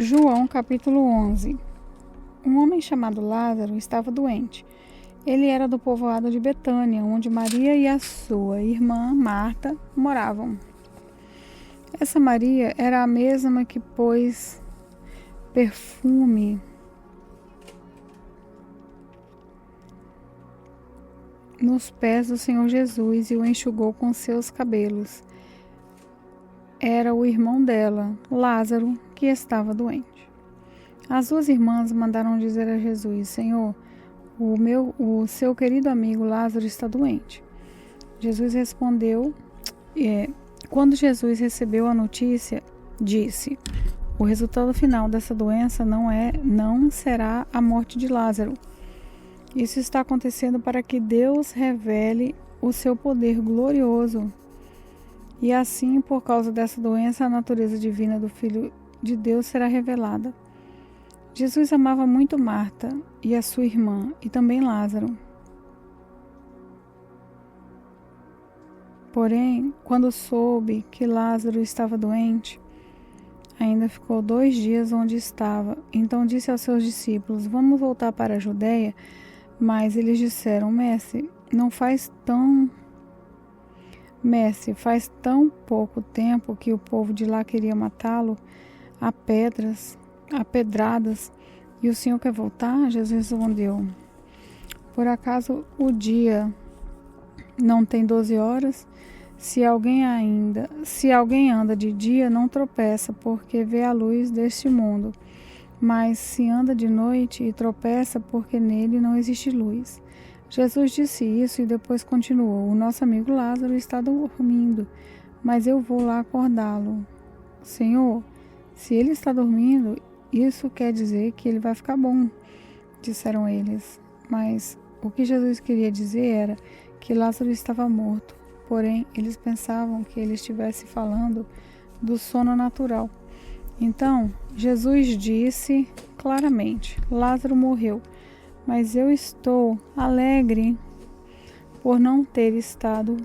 João capítulo 11. Um homem chamado Lázaro estava doente. Ele era do povoado de Betânia, onde Maria e a sua irmã Marta moravam. Essa Maria era a mesma que pôs perfume nos pés do Senhor Jesus e o enxugou com seus cabelos. Era o irmão dela, Lázaro, que estava doente. As duas irmãs mandaram dizer a Jesus: Senhor, o seu querido amigo Lázaro está doente. Jesus respondeu, quando Jesus recebeu a notícia, disse: o resultado final dessa doença não será a morte de Lázaro. Isso está acontecendo para que Deus revele o seu poder glorioso. E assim, por causa dessa doença, a natureza divina do Filho de Deus será revelada. Jesus amava muito Marta e a sua irmã, e também Lázaro. Porém, quando soube que Lázaro estava doente, ainda ficou 2 dias onde estava. Então disse aos seus discípulos: vamos voltar para a Judeia? Mas eles disseram: Mestre, faz tão pouco tempo que o povo de lá queria matá-lo a pedradas, e o Senhor quer voltar? Jesus respondeu: por acaso o dia não tem 12 horas? Se alguém anda de dia, não tropeça, porque vê a luz deste mundo. Mas se anda de noite e tropeça, porque nele não existe luz. Jesus disse isso e depois continuou: o nosso amigo Lázaro está dormindo, mas eu vou lá acordá-lo. Senhor, se ele está dormindo, isso quer dizer que ele vai ficar bom, disseram eles. Mas o que Jesus queria dizer era que Lázaro estava morto. Porém, eles pensavam que ele estivesse falando do sono natural. Então, Jesus disse claramente: Lázaro morreu, mas eu estou alegre por não ter estado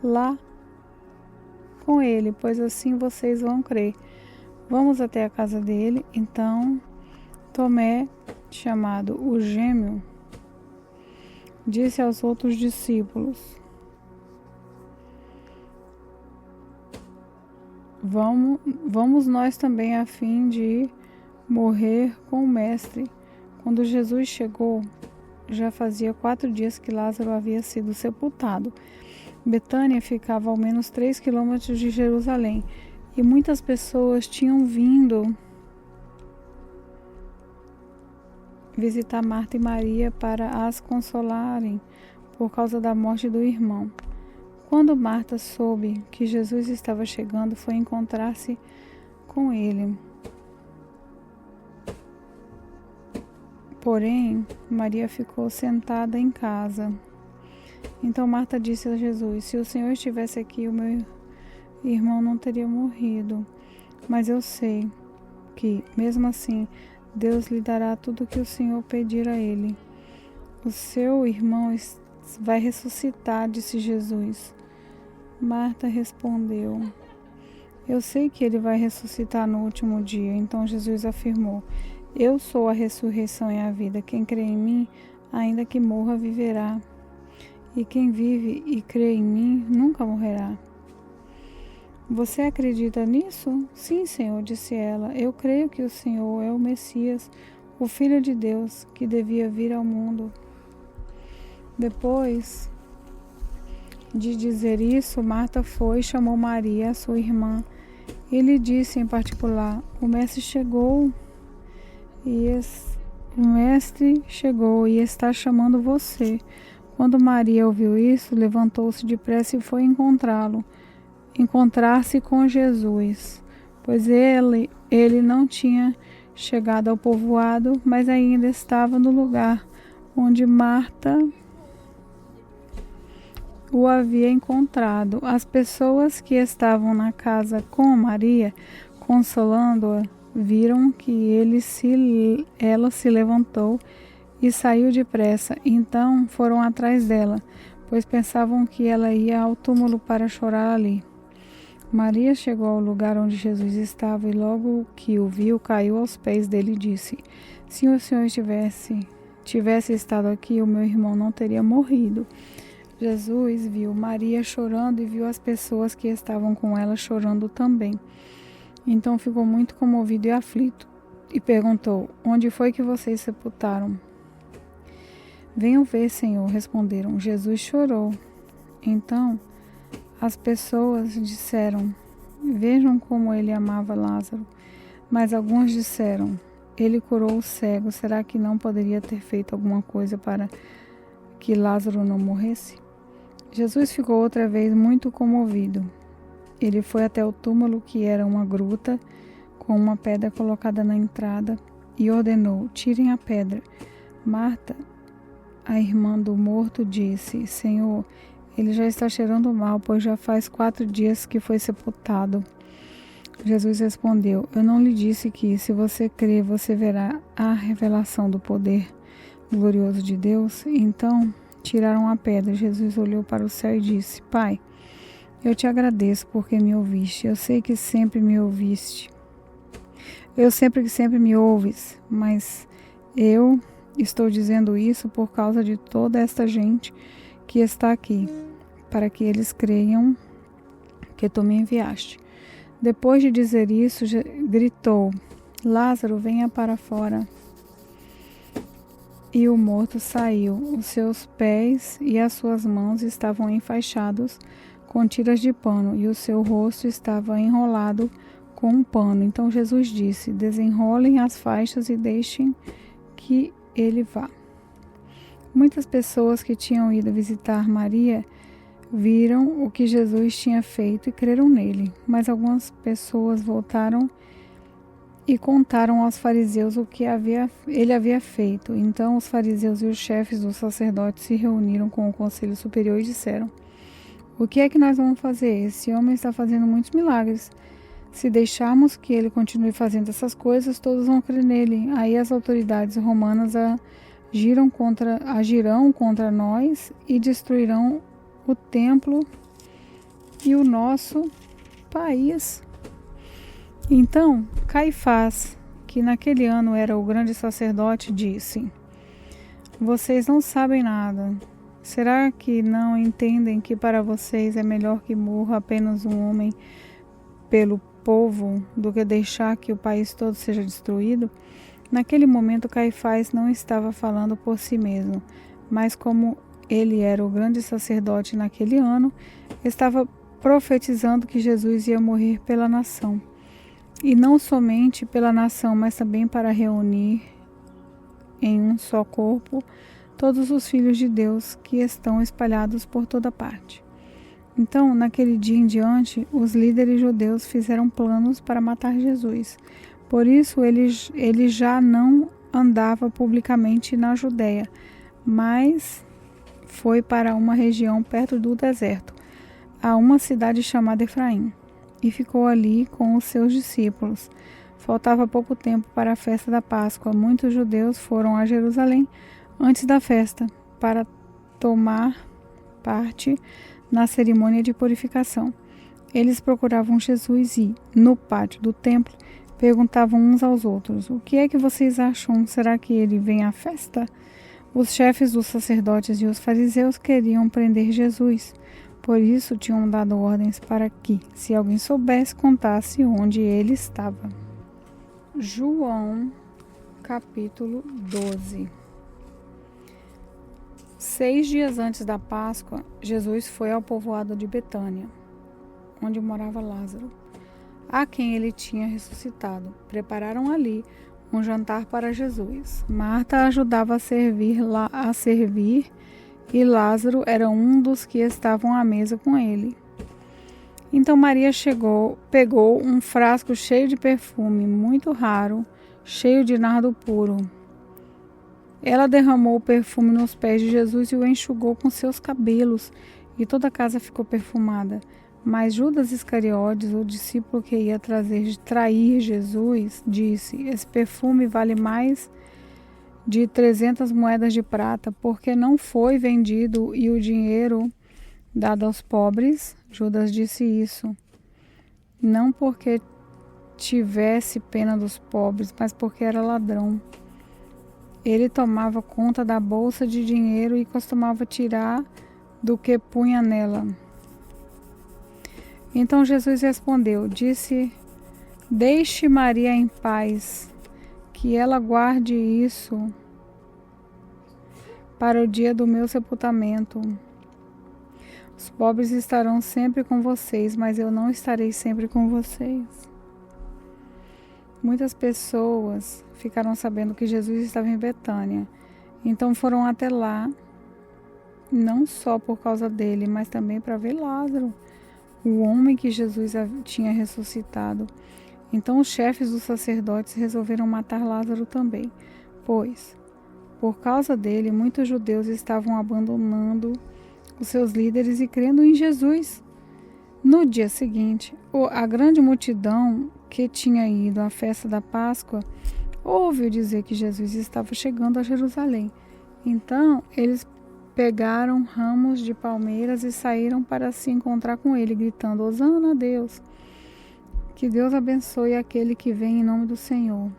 lá com ele, pois assim vocês vão crer. Vamos até a casa dele. Então, Tomé, chamado o Gêmeo, disse aos outros discípulos: Vamos nós também, a fim de morrer com o Mestre. Quando Jesus chegou, já fazia 4 dias que Lázaro havia sido sepultado. Betânia ficava ao menos 3 quilômetros de Jerusalém, e muitas pessoas tinham vindo visitar Marta e Maria para as consolarem por causa da morte do irmão. Quando Marta soube que Jesus estava chegando, foi encontrar-se com ele. Porém, Maria ficou sentada em casa. Então Marta disse a Jesus: se o Senhor estivesse aqui, o meu irmão não teria morrido. Mas eu sei que, mesmo assim, Deus lhe dará tudo o que o Senhor pedir a ele. O seu irmão vai ressuscitar, disse Jesus. Marta respondeu: eu sei que ele vai ressuscitar no último dia. Então Jesus afirmou: eu sou a ressurreição e a vida. Quem crê em mim, ainda que morra, viverá. E quem vive e crê em mim, nunca morrerá. Você acredita nisso? Sim, Senhor, disse ela. Eu creio que o Senhor é o Messias, o Filho de Deus, que devia vir ao mundo. Depois de dizer isso, Marta foi e chamou Maria, sua irmã, e lhe disse em particular: o Mestre chegou e está chamando você. Quando Maria ouviu isso, levantou-se depressa e foi encontrar-se com Jesus, pois ele não tinha chegado ao povoado, mas ainda estava no lugar onde Marta o havia encontrado. As pessoas que estavam na casa com Maria, consolando-a, viram que ela se levantou e saiu depressa. Então foram atrás dela, pois pensavam que ela ia ao túmulo para chorar ali. Maria chegou ao lugar onde Jesus estava e logo que o viu, caiu aos pés dele e disse: Se o Senhor tivesse estado aqui, o meu irmão não teria morrido. Jesus viu Maria chorando e viu as pessoas que estavam com ela chorando também. Então ficou muito comovido e aflito e perguntou: Onde foi que vocês sepultaram? Venham ver, Senhor, responderam. Jesus chorou. Então as pessoas disseram: Vejam como ele amava Lázaro. Mas alguns disseram: Ele curou o cego. Será que não poderia ter feito alguma coisa para que Lázaro não morresse? Jesus ficou outra vez muito comovido. Ele foi até o túmulo, que era uma gruta, com uma pedra colocada na entrada, e ordenou: Tirem a pedra. Marta, a irmã do morto, disse: Senhor, ele já está cheirando mal, pois já faz 4 dias que foi sepultado. Jesus respondeu: Eu não lhe disse que, se você crer, você verá a revelação do poder glorioso de Deus? Então tiraram a pedra. Jesus olhou para o céu e disse: Pai, eu te agradeço porque me ouviste. Eu sei que sempre me ouviste. Eu sempre me ouves, mas eu estou dizendo isso por causa de toda esta gente que está aqui, para que eles creiam que tu me enviaste. Depois de dizer isso, gritou: Lázaro, venha para fora. E o morto saiu. Os seus pés e as suas mãos estavam enfaixados com tiras de pano, e o seu rosto estava enrolado com um pano. Então Jesus disse: Desenrolem as faixas e deixem que ele vá. Muitas pessoas que tinham ido visitar Maria viram o que Jesus tinha feito e creram nele. Mas algumas pessoas voltaram e contaram aos fariseus o que ele havia feito. Então os fariseus e os chefes dos sacerdotes se reuniram com o conselho superior e disseram: O que é que nós vamos fazer? Esse homem está fazendo muitos milagres. Se deixarmos que ele continue fazendo essas coisas, todos vão crer nele. Aí as autoridades romanas agirão contra nós e destruirão o templo e o nosso país. Então Caifás, que naquele ano era o grande sacerdote, disse: Vocês não sabem nada. Será que não entendem que para vocês é melhor que morra apenas um homem pelo povo do que deixar que o país todo seja destruído? Naquele momento Caifás não estava falando por si mesmo, mas como ele era o grande sacerdote naquele ano, estava profetizando que Jesus ia morrer pela nação. E não somente pela nação, mas também para reunir em um só corpo todos os filhos de Deus que estão espalhados por toda parte. Então, naquele dia em diante, os líderes judeus fizeram planos para matar Jesus. Por isso, ele já não andava publicamente na Judéia, mas foi para uma região perto do deserto, a uma cidade chamada Efraim, e ficou ali com os seus discípulos. Faltava pouco tempo para a festa da Páscoa. Muitos judeus foram a Jerusalém antes da festa para tomar parte na cerimônia de purificação. Eles procuravam Jesus e, no pátio do templo, perguntavam uns aos outros: O que é que vocês acham? Será que ele vem à festa? Os chefes dos sacerdotes e os fariseus queriam prender Jesus. Por isso tinham dado ordens para que, se alguém soubesse, contasse onde ele estava. João, capítulo 12. 6 dias antes da Páscoa, Jesus foi ao povoado de Betânia, onde morava Lázaro, a quem ele tinha ressuscitado. Prepararam ali um jantar para Jesus. Marta ajudava a servir e Lázaro era um dos que estavam à mesa com ele. Então Maria pegou um frasco cheio de perfume muito raro, cheio de nardo puro. Ela derramou o perfume nos pés de Jesus e o enxugou com seus cabelos, e toda a casa ficou perfumada. Mas Judas Iscariotes, o discípulo que ia trair Jesus, disse: Esse perfume vale mais de 300 moedas de prata, porque não foi vendido e o dinheiro dado aos pobres? Judas disse isso não porque tivesse pena dos pobres, mas porque era ladrão. Ele tomava conta da bolsa de dinheiro e costumava tirar do que punha nela. Então Jesus respondeu, disse: deixe Maria em paz, que ela guarde isso para o dia do meu sepultamento. Os pobres estarão sempre com vocês, mas eu não estarei sempre com vocês. Muitas pessoas ficaram sabendo que Jesus estava em Betânia, então foram até lá, não só por causa dele, mas também para ver Lázaro, o homem que Jesus tinha ressuscitado. Então os chefes dos sacerdotes resolveram matar Lázaro também, pois, por causa dele, muitos judeus estavam abandonando os seus líderes e crendo em Jesus. No dia seguinte, a grande multidão que tinha ido à festa da Páscoa ouviu dizer que Jesus estava chegando a Jerusalém. Então, eles pegaram ramos de palmeiras e saíram para se encontrar com ele, gritando: Hosana a Deus! Que Deus abençoe aquele que vem em nome do Senhor.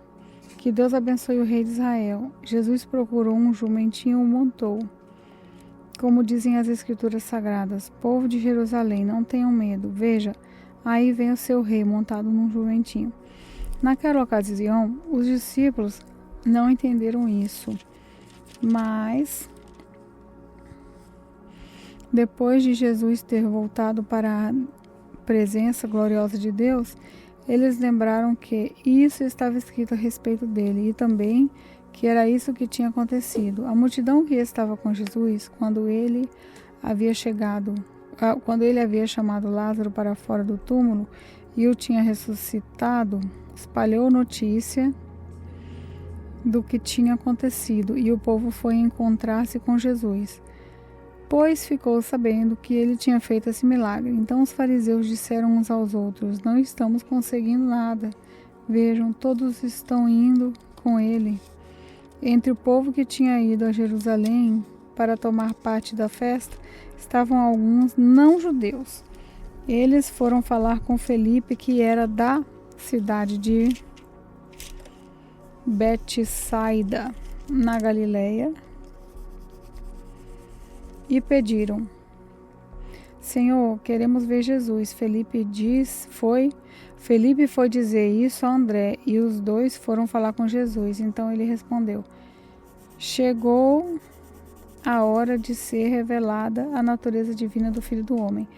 Que Deus abençoe o rei de Israel. Jesus procurou um jumentinho e o montou. Como dizem as Escrituras Sagradas: povo de Jerusalém, não tenham medo. Veja, aí vem o seu rei montado num jumentinho. Naquela ocasião, os discípulos não entenderam isso. Mas, depois de Jesus ter voltado para a presença gloriosa de Deus, eles lembraram que isso estava escrito a respeito dele e também que era isso que tinha acontecido. A multidão que estava com Jesus, quando ele havia chamado Lázaro para fora do túmulo e o tinha ressuscitado, espalhou notícia do que tinha acontecido e o povo foi encontrar-se com Jesus, pois ficou sabendo que ele tinha feito esse milagre. Então os fariseus disseram uns aos outros: não estamos conseguindo nada. Vejam, todos estão indo com ele. Entre o povo que tinha ido a Jerusalém para tomar parte da festa, estavam alguns não-judeus. Eles foram falar com Felipe, que era da cidade de Betsaida, na Galileia, e pediram: Senhor, queremos ver Jesus. Felipe foi dizer isso a André, e os dois foram falar com Jesus. Então ele respondeu: chegou a hora de ser revelada a natureza divina do Filho do Homem.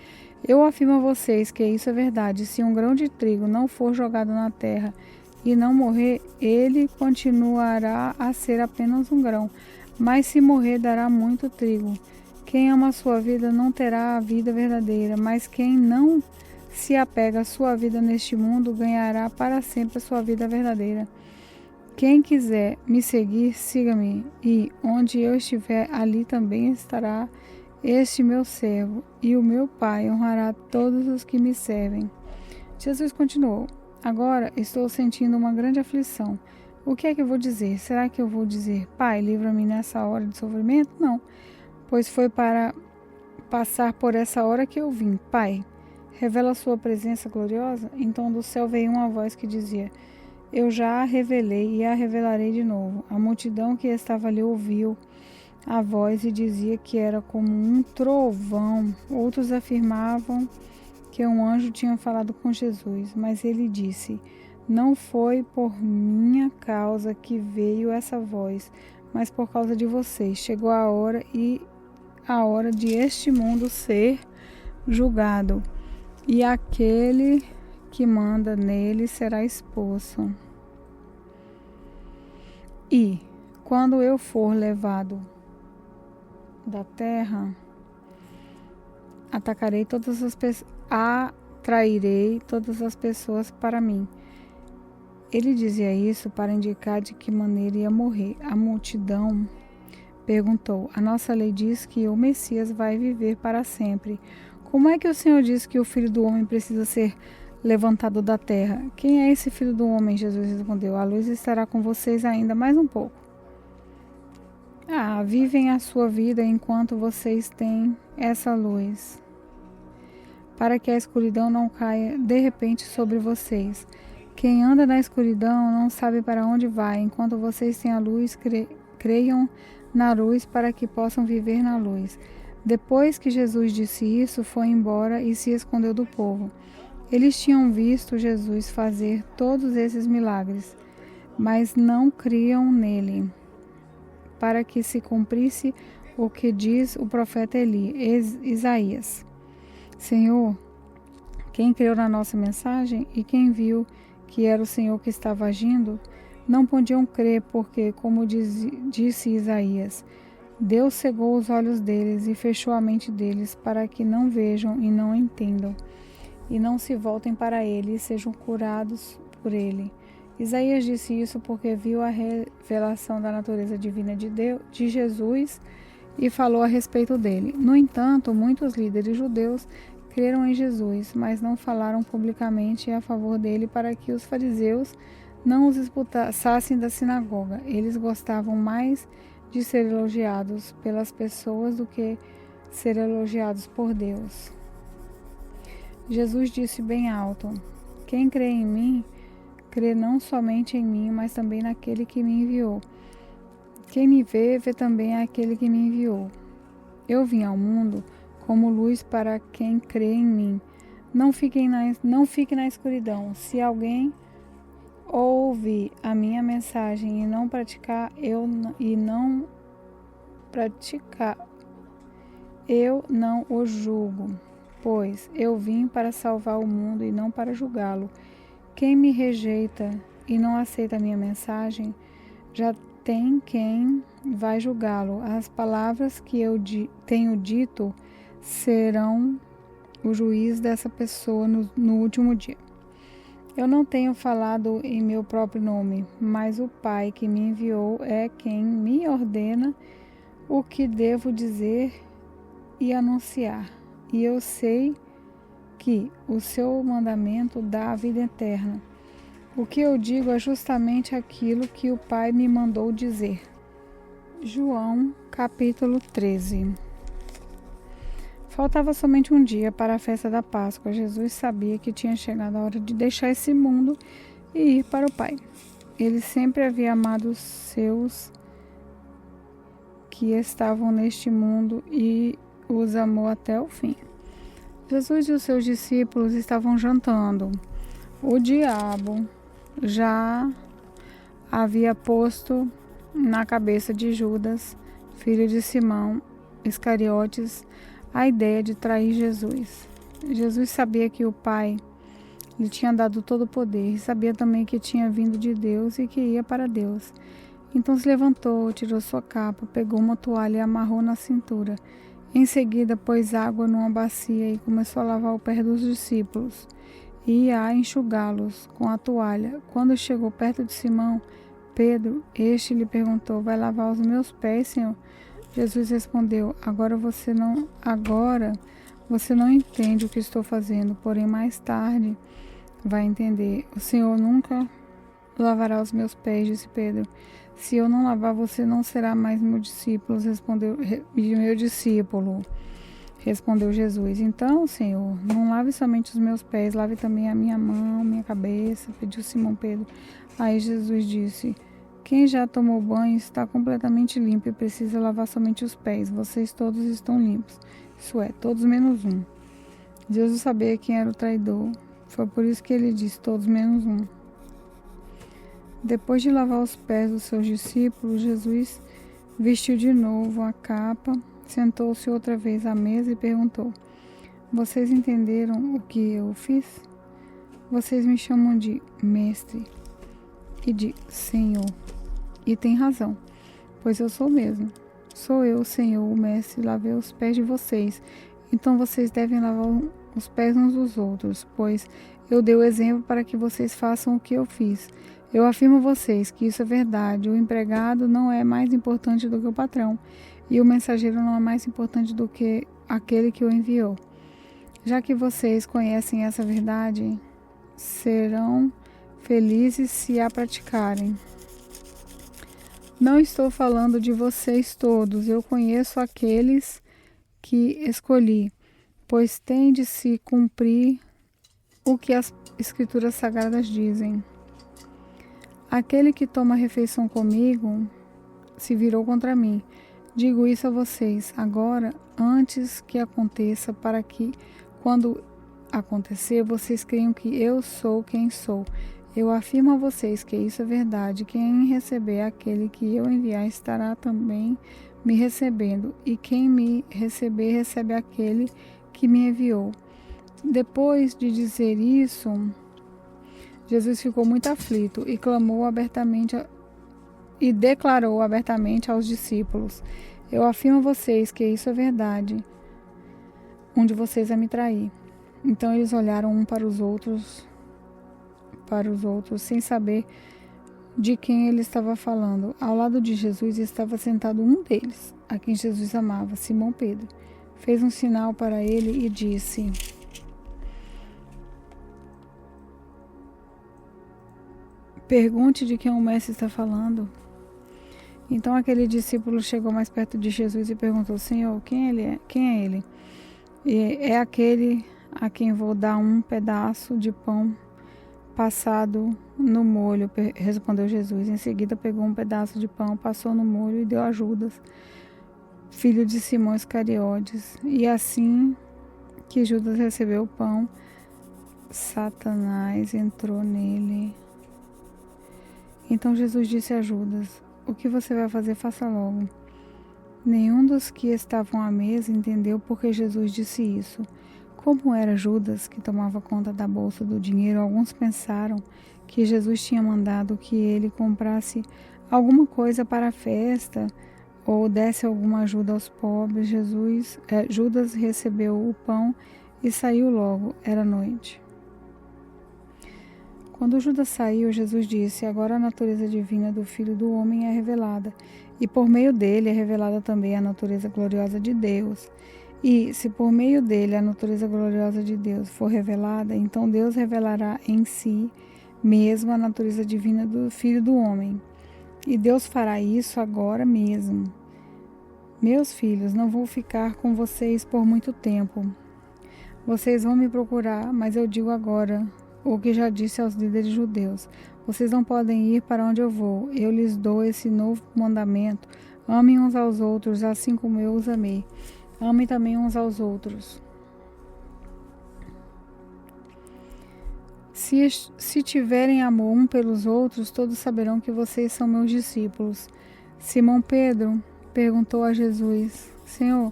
Eu afirmo a vocês que isso é verdade. Se um grão de trigo não for jogado na terra e não morrer, ele continuará a ser apenas um grão. Mas se morrer, dará muito trigo. Quem ama a sua vida não terá a vida verdadeira, mas quem não se apega à sua vida neste mundo ganhará para sempre a sua vida verdadeira. Quem quiser me seguir, siga-me, e onde eu estiver, ali também estará este meu servo, e o meu Pai honrará todos os que me servem. Jesus continuou: agora estou sentindo uma grande aflição. O que é que eu vou dizer? Será que eu vou dizer: Pai, livra-me nessa hora de sofrimento? Não, pois foi para passar por essa hora que eu vim. Pai, revela a sua presença gloriosa? Então do céu veio uma voz que dizia: eu já a revelei e a revelarei de novo. A multidão que estava ali ouviu a voz e dizia que era como um trovão. Outros afirmavam que um anjo tinha falado com Jesus, mas ele disse: não foi por minha causa que veio essa voz, mas por causa de vocês. Chegou a hora de este mundo ser julgado, e aquele que manda nele será expulso. E, quando eu for levado da terra, atrairei todas as pessoas para mim. Ele dizia isso para indicar de que maneira ia morrer. A multidão perguntou: a nossa lei diz que o Messias vai viver para sempre. Como é que o Senhor diz que o Filho do Homem precisa ser levantado da terra? Quem é esse Filho do Homem? Jesus respondeu: a luz estará com vocês ainda mais um pouco. Vivem a sua vida enquanto vocês têm essa luz. para que a escuridão não caia de repente sobre vocês. Quem anda na escuridão não sabe para onde vai. Enquanto vocês têm a luz, creiam na luz para que possam viver na luz. Depois que Jesus disse isso, foi embora e se escondeu do povo. Eles tinham visto Jesus fazer todos esses milagres, mas não criam nele, para que se cumprisse o que diz o profeta Isaías. Senhor, quem creu na nossa mensagem e quem viu que era o Senhor que estava agindo, não podiam crer porque, como disse Isaías, Deus cegou os olhos deles e fechou a mente deles para que não vejam e não entendam, e não se voltem para ele e sejam curados por ele. Isaías disse isso porque viu a revelação da natureza divina de Jesus e falou a respeito dele. No entanto, muitos líderes judeus creram em Jesus, mas não falaram publicamente a favor dele para que os fariseus não os expulsassem da sinagoga. Eles gostavam mais de ser elogiados pelas pessoas do que ser elogiados por Deus. Jesus disse bem alto: quem crê em mim, crê não somente em mim, mas também naquele que me enviou. Quem me vê, vê também aquele que me enviou. Eu vim ao mundo como luz para quem crê em mim. Não fique na escuridão. Se alguém ouve a minha mensagem e não praticar, eu não o julgo, pois eu vim para salvar o mundo e não para julgá-lo. Quem me rejeita e não aceita a minha mensagem, já tem quem vai julgá-lo. As palavras que eu tenho dito serão o juiz dessa pessoa no último dia. Eu não tenho falado em meu próprio nome, mas o Pai que me enviou é quem me ordena o que devo dizer e anunciar. E eu sei que o seu mandamento dá a vida eterna. O que eu digo é justamente aquilo que o Pai me mandou dizer. João, capítulo 13. Faltava somente um dia para a festa da Páscoa. Jesus sabia que tinha chegado a hora de deixar esse mundo e ir para o Pai. Ele sempre havia amado os seus que estavam neste mundo e os amou até o fim. Jesus e os seus discípulos estavam jantando. O diabo já havia posto na cabeça de Judas, filho de Simão Iscariotes, a ideia de trair Jesus. Jesus sabia que o Pai lhe tinha dado todo o poder e sabia também que tinha vindo de Deus e que ia para Deus. Então se levantou, tirou sua capa, pegou uma toalha e amarrou na cintura. Em seguida pôs água numa bacia e começou a lavar o pé dos discípulos e a enxugá-los com a toalha. Quando chegou perto de Simão Pedro, este lhe perguntou: vai lavar os meus pés, Senhor? Jesus respondeu: agora você não entende o que estou fazendo, porém mais tarde vai entender. O Senhor nunca lavará os meus pés, disse Pedro. Se eu não lavar, você não será mais meu discípulo, respondeu Jesus. Então, Senhor, não lave somente os meus pés, lave também a minha mão, minha cabeça, pediu Simão Pedro. Aí Jesus disse: quem já tomou banho está completamente limpo e precisa lavar somente os pés. Vocês todos estão limpos. Isso é, todos menos um. Jesus sabia quem era o traidor. Foi por isso que ele disse: todos menos um. Depois de lavar os pés dos seus discípulos, Jesus vestiu de novo a capa, sentou-se outra vez à mesa e perguntou: vocês entenderam o que eu fiz? Vocês me chamam de mestre e de Senhor. E tem razão, pois eu sou mesmo. Sou eu, Senhor, o mestre, lavei os pés de vocês. Então vocês devem lavar os pés uns dos outros, pois eu dei o exemplo para que vocês façam o que eu fiz. Eu afirmo a vocês que isso é verdade. O empregado não é mais importante do que o patrão, e o mensageiro não é mais importante do que aquele que o enviou. Já que vocês conhecem essa verdade, serão felizes se a praticarem. Não estou falando de vocês todos. Eu conheço aqueles que escolhi. pois tem de se cumprir o que as Escrituras Sagradas dizem. Aquele que toma refeição comigo se virou contra mim. Digo isso a vocês agora, antes que aconteça, para que, quando acontecer, vocês creiam que eu sou quem sou. Eu afirmo a vocês que isso é verdade. Quem receber aquele que eu enviar estará também me recebendo, e quem me receber, recebe aquele que me enviou. Depois de dizer isso, Jesus ficou muito aflito e clamou abertamente e declarou abertamente aos discípulos: Eu afirmo a vocês que isso é verdade. Um de vocês vai me trair. Então eles olharam um para os outros, sem saber de quem ele estava falando. Ao lado de Jesus estava sentado um deles, a quem Jesus amava, Simão Pedro. Fez um sinal para ele e disse: Pergunte de quem o mestre está falando. Então aquele discípulo chegou mais perto de Jesus e perguntou: Senhor, quem ele é? Quem é ele? E é aquele a quem vou dar um pedaço de pão passado no molho, respondeu Jesus. Em seguida pegou um pedaço de pão, passou no molho e deu a Judas, filho de Simão Iscariotes. E assim que Judas recebeu o pão, Satanás entrou nele. Então Jesus disse a Judas: O que você vai fazer, faça logo. Nenhum dos que estavam à mesa entendeu por que Jesus disse isso. Como era Judas que tomava conta da bolsa do dinheiro, alguns pensaram que Jesus tinha mandado que ele comprasse alguma coisa para a festa ou desse alguma ajuda aos pobres. Judas recebeu o pão e saiu logo. Era noite. Quando Judas saiu, Jesus disse: Agora a natureza divina do Filho do Homem é revelada, e por meio dele é revelada também a natureza gloriosa de Deus. E, se por meio dele a natureza gloriosa de Deus for revelada, então Deus revelará em si mesmo a natureza divina do Filho do Homem. E Deus fará isso agora mesmo. Meus filhos, não vou ficar com vocês por muito tempo. Vocês vão me procurar, mas eu digo agora o que já disse aos líderes judeus: Vocês não podem ir para onde eu vou. Eu lhes dou esse novo mandamento: amem uns aos outros, assim como eu os amei. Amem também uns aos outros. Se tiverem amor um pelos outros, todos saberão que vocês são meus discípulos. Simão Pedro perguntou a Jesus: Senhor,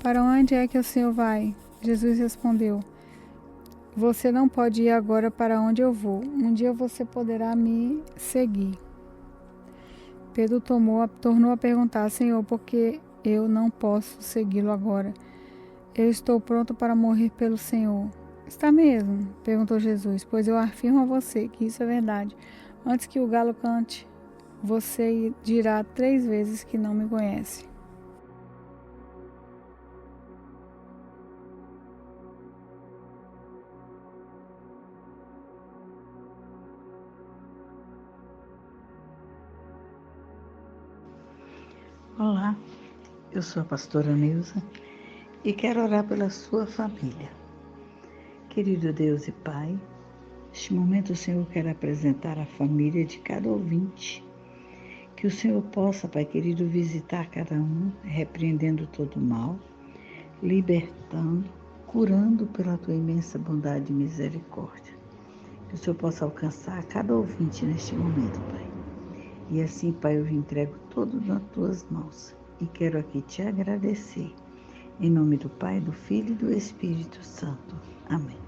para onde é que o Senhor vai? Jesus respondeu: Você não pode ir agora para onde eu vou. Um dia você poderá me seguir. Pedro tornou a perguntar: Senhor, por que eu não posso segui-lo agora? Eu estou pronto para morrer pelo Senhor. Está mesmo? Perguntou Jesus. Pois eu afirmo a você que isso é verdade. Antes que o galo cante, você dirá 3 vezes que não me conhece. Olá, eu sou a pastora Neuza e quero orar pela sua família. Querido Deus e Pai, neste momento o Senhor quer apresentar a família de cada ouvinte. Que o Senhor possa, Pai querido, visitar cada um, repreendendo todo o mal, libertando, curando pela tua imensa bondade e misericórdia. Que o Senhor possa alcançar cada ouvinte neste momento, Pai. E assim, Pai, eu entrego todos nas tuas mãos e quero aqui te agradecer. Em nome do Pai, do Filho e do Espírito Santo. Amém.